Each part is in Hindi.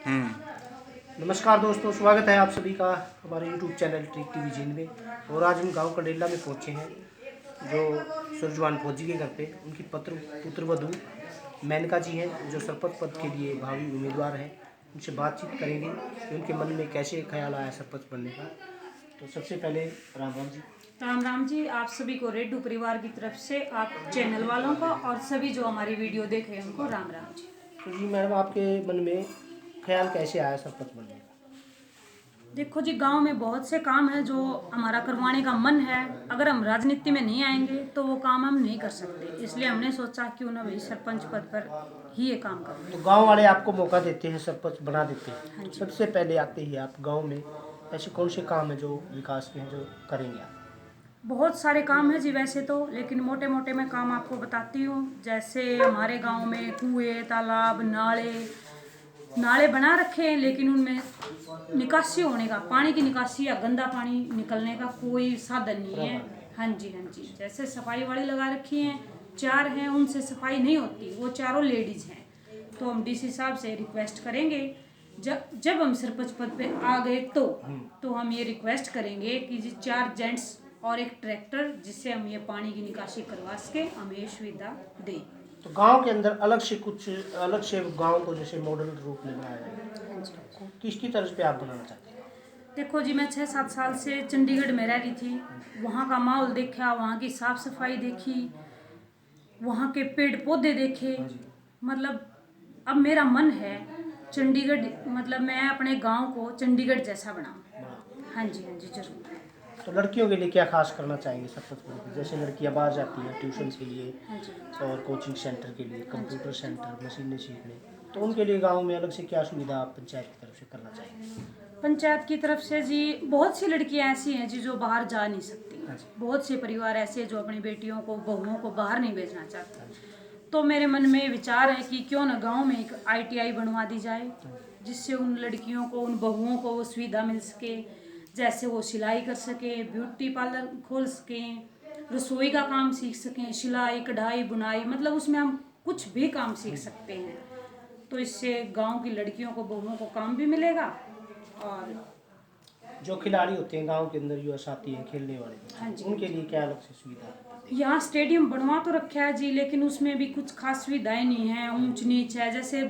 नमस्कार दोस्तों, स्वागत है आप सभी का हमारे YouTube channel trick TV gene में। और आज हम गांव कंडेला में पहुंचे हैं जो सूरजवान फौजी के घर पे। उनकी पुत्रवधू मेनका जी हैं जो सरपंच पद के लिए भावी उम्मीदवार हैं। उनसे बातचीत करेंगे कि उनके मन में कैसे ख्याल आया सरपंच बनने का। तो सबसे पहले राम राम जी। राम राम जी। आप सभी को रेड्डू परिवार की तरफ से, आप चैनल वालों को और सभी जो हमारी वीडियो देख रहे हैं उनको राम राम जी। तो जी मैडम, आपके मन में ख्याल कैसे आया सरपंच बनने का? देखो जी, गांव में बहुत से काम है जो हमारा करवाने का मन है। अगर हम राजनीति में नहीं आएंगे तो वो काम हम नहीं कर सकते, इसलिए हमने सोचा क्यों ना भाई सरपंच पद पर ही ये काम करें। तो गांव वाले आपको मौका देते हैं, सरपंच बना देते हैं। हाँ जी। सबसे पहले आते ही आप गांव में ऐसे कौन से काम है जो विकास के हैं जो करेंगे आप? बहुत सारे काम है जी वैसे तो, लेकिन मोटे मोटे मैं काम आपको बताती हूँ। जैसे हमारे गांव में कुएं, तालाब, नाले बना रखे हैं, लेकिन उनमें निकासी होने का, पानी की निकासी या गंदा पानी निकलने का कोई साधन नहीं है। हाँ जी हाँ जी। जैसे सफाई वाली लगा रखी हैं, 4 हैं, उनसे सफाई नहीं होती, वो चारों लेडीज हैं। तो हम डीसी साहब से रिक्वेस्ट करेंगे, जब हम सरपंच पद पे आ गए तो हम ये रिक्वेस्ट करेंगे कि जी 4 जेंट्स और एक ट्रैक्टर, जिससे हम ये पानी की निकासी करवा सके, हमें ये सुविधा दें। तो गांव के अंदर अलग से गांव को जैसे मॉडल रूप में बनाया जाए, किसकी तरफ पे आप बनाना चाहते हैं? देखो जी, मैं 6-7 साल से चंडीगढ़ में रह रही थी। वहाँ का माहौल देखा, वहाँ की साफ सफाई देखी, वहाँ के पेड़ पौधे देखे। मतलब अब मेरा मन है चंडीगढ़, मतलब मैं अपने गांव को चंडीगढ़ जैसा बनाऊं। हाँ जी जरूर। तो लड़कियों के लिए क्या खास करना चाहेंगे सरपंच पद पे? जैसे लड़कियां बाहर जाती हैं ट्यूशन के लिए हाँ जी। और कोचिंग सेंटर के लिए, कंप्यूटर सेंटर, मशीनें सीखने, तो उनके लिए गांव में अलग से क्या सुविधा आप पंचायत की तरफ से करना चाहेंगे? पंचायत की तरफ से जी बहुत सी लड़कियां ऐसी हैं जी जो बाहर जा नहीं सकती। हाँ जी। बहुत से परिवार ऐसे हैं जो अपनी बेटियों को, बहुओं को बाहर नहीं भेजना चाहते। हाँ जी। तो मेरे मन में विचार है कि क्यों ना गांव में एक ITI बनवा दी जाए, जिससे उन लड़कियों को, उन बहुओं को वो सुविधा मिल सके। जैसे वो सिलाई कर सके, ब्यूटी पार्लर खोल सकें, रसोई का काम सीख सकें, सिलाई, कढ़ाई, बुनाई, मतलब उसमें हम कुछ भी काम सीख सकते हैं। तो इससे गांव की लड़कियों को, बहुओं को काम भी मिलेगा। और जो खिलाड़ी होते हैं गांव के अंदर, जो साथी हैं खेलने वाले, हाँ जी, उनके लिए क्या अलग से सुविधा है? यहाँ स्टेडियम बनवा तो रखा है जी, लेकिन उसमें भी कुछ खास सुविधाएं नहीं है, ऊंच नीच है। जैसे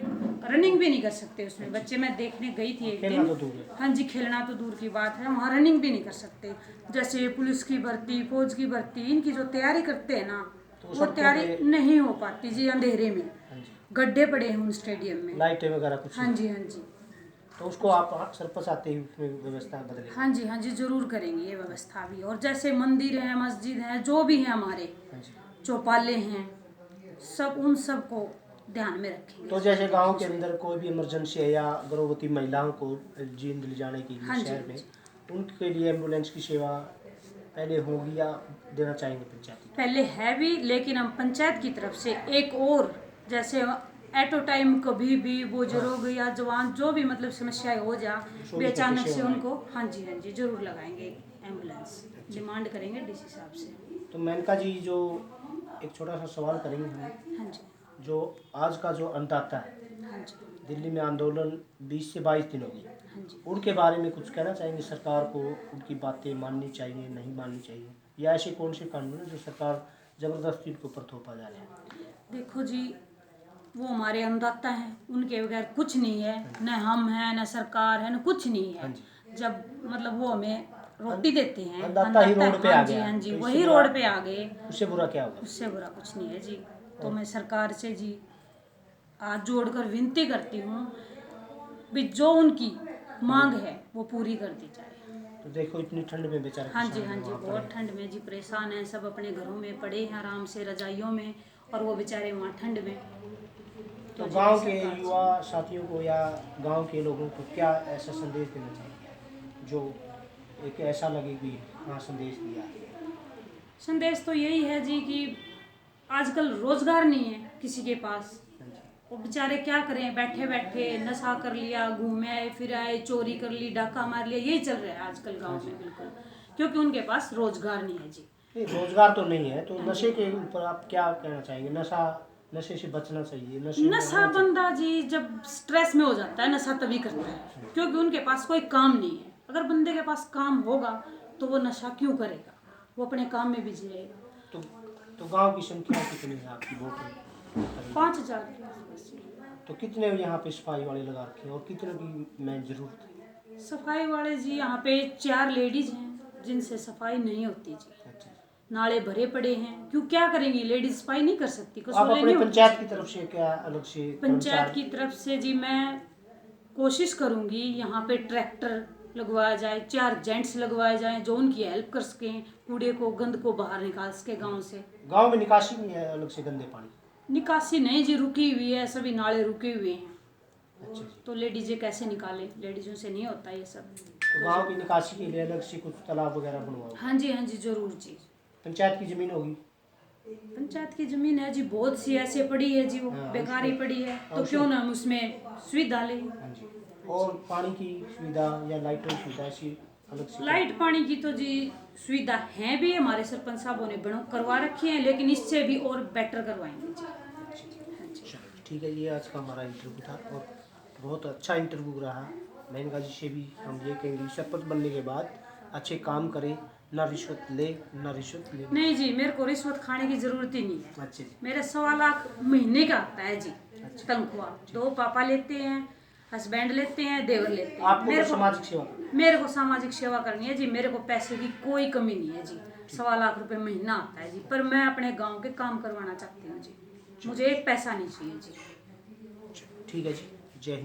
रनिंग भी नहीं कर सकते उसमें बच्चे। मैं देखने गई थी एक खेलना दिन। तो दूर है। हाँ जी, खेलना तो दूर की बात है, वहाँ रनिंग भी नहीं कर सकते। जैसे पुलिस की भर्ती, फौज की भर्ती, इनकी जो तैयारी करते हैं ना, तो वो तैयारी नहीं हो पाती जी अंधेरे में। हाँ जी। गड्ढे पड़े हैं उन स्टेडियम में। लाइटें वगैरह कुछ हाँ जी हाँ जी। तो उसको आप सरपंच आते ही उसमें व्यवस्था बदले? हाँ जी जरूर करेंगे ये व्यवस्था भी। और जैसे मंदिर है, मस्जिद है, जो भी है हमारे, हाँ जी। चौपाले हैं, सब उन सब को ध्यान में रखेंगे। तो जैसे गांव के अंदर कोई भी इमरजेंसी है या गर्भवती महिलाओं को जींद ले जाने के लिए हाँ जी, शहर में, उनके लिए एम्बुलेंस की सेवा पहले होगी या देना चाहेंगे पंचायत? पहले है भी, लेकिन हम पंचायत की तरफ से एक और, जैसे एट अ टाइम कभी भी बुजुर्ग या जवान जो भी मतलब समस्याएं हो जा भी अचानक से उनको, हाँ जी जरूर लगाएंगे एम्बुलेंस। डिमांड करेंगे डीसी साहब से। तो मेनका जी, जो एक छोटा सा सवाल करेंगे हम, हाँ जी जो आज का जो अन्नदाता है, हाँ जी दिल्ली में आंदोलन 20 से 22 दिन हो गए, हाँ जी। उनके बारे में कुछ कहना चाहेंगे? सरकार को उनकी बातें माननी चाहिए, नहीं माननी चाहिए, या ऐसे कौन से कानून हैं जो सरकार ज़बरदस्ती उनके ऊपर थोपा जा रहा है? देखो जी, वो हमारे अन्नदाता हैं, उनके बगैर कुछ नहीं है। न हम हैं, न सरकार है, न कुछ नहीं है। जब मतलब वो हमें रोटी देते हैं, अन्नदाता ही रोड पे आ गया। हाँ जी तो वही इससे रोड पे आ गए। उससे बुरा क्या होगा? उससे बुरा कुछ नहीं है जी। तो मैं सरकार से जी हाथ जोड़कर विनती करती हूँ भी जो उनकी मांग है वो पूरी कर दी जाए। तो देखो इतनी ठंड में बेचारे हाँ जी किसान वहाँ बहुत पड़े। ठंड में जी परेशान हैं, सब अपने घरों में पड़े हैं आराम से, रजाइयों में, और वो बेचारे वहाँ ठंड में। तो जी गांव के सरकार से- युवा साथियों को या गांव के लोगों को क्या ऐसा संदेश देना चाहिए जो एक ऐसा लगे कि हाँ संदेश दिया है? संदेश तो यही है जी कि आजकल रोजगार नहीं है किसी के पास। हाँ जी। वो बेचारे क्या करें, बैठे बैठे नशा कर लिया, घूमे आए, फिर आए, चोरी कर ली, डाका मार लिया, यही चल रहा है आजकल गांव में बिल्कुल, क्योंकि उनके पास रोजगार नहीं है जी। नहीं, रोजगार तो नहीं है, तो नशे के ऊपर आप क्या कहना चाहेंगे? नशे से बचना चाहिए। नशे में नशा रहना चाहिए। बंदा जी जब स्ट्रेस में हो जाता है नशा तभी करता है, क्योंकि उनके पास कोई काम नहीं है। अगर बंदे के पास काम होगा तो वो नशा क्यों करेगा, वो अपने काम में बिजी रहेगा। तो गांव की संख्या कितनी है आपकी वोट में? 5,000 के आसपास जी। तो कितने यहाँ पे सफाई वाले लगा रखे हैं और कितने की मैं जरूरत है? सफाई वाले जी यहाँ पे 4 लेडीज हैं जिनसे सफाई नहीं होती जी। अच्छा। नाले भरे पड़े हैं, क्यों क्या करेंगी लेडीज, सफाई नहीं कर सकती, आप कसौले अपने नहीं होती। पंचायत की तरफ से क्या अलग से पंचायत की तरफ से जी मैं कोशिश करूंगी यहाँ पे ट्रैक्टर लगवाया जाए, 4 जेंट्स लगवाए जाएं जो उनकी हेल्प कर सकें, कूड़े को गंद को बाहर निकाल सके गांव से। गांव में निकासी नहीं है अलग से गंदे पानी? निकासी नहीं जी, रुकी हुई है, सभी नाले रुके हुए हैं। अच्छा जी। तो लेडीजें कैसे निकालें, लेडीजों से नहीं होता ये सब। तो गांव की निकासी के लिए अलग से कुछ तालाब वगैरह बनवाओ? हाँ जी जरूर जी। पंचायत की जमीन होगी? पंचायत की जमीन है जी, बहुत सी ऐसे पड़ी है जी, वो हाँ, बेकार ही पड़ी है, तो उसमें- क्यों ना हम उसमें सुविधा लें। हाँ जी। और पानी की सुविधा या लाइटों की सुविधा ऐसी अलग से? लाइट पानी की तो जी सुविधा है भी, हमारे सरपंच साहबों ने करवा रखी है, लेकिन इससे भी और बेटर करवाएंगे जी। हाँ जी। चलो, ठीक है, ये आज का हमारा इंटरव्यू था और बहुत अच्छा इंटरव्यू रहा। मेनका जी से भी हम ये कहेंगे सरपंच बनने के बाद अच्छे काम करें, ना रिश्वत ले ना रिश्वत ले। नहीं जी, मेरे को रिश्वत खाने की जरूरत ही नहीं है। अच्छे जी। मेरे 1.25 लाख महीने का आता है जी अच्छा। तनख्वाह। 2 पापा लेते हैं, हस्बैंड लेते हैं, देवर लेते हैं। आपको तो सामाजिक सेवा करनी मेरे को सामाजिक सेवा करनी है जी, मेरे को पैसे की कोई कमी नहीं है जी। 1.25 लाख रुपए महीना आता है जी, पर मैं अपने गांव के काम करवाना चाहती हूँ जी, मुझे एक पैसा नहीं चाहिए जी। है। ठीक है जी, जय हिंद।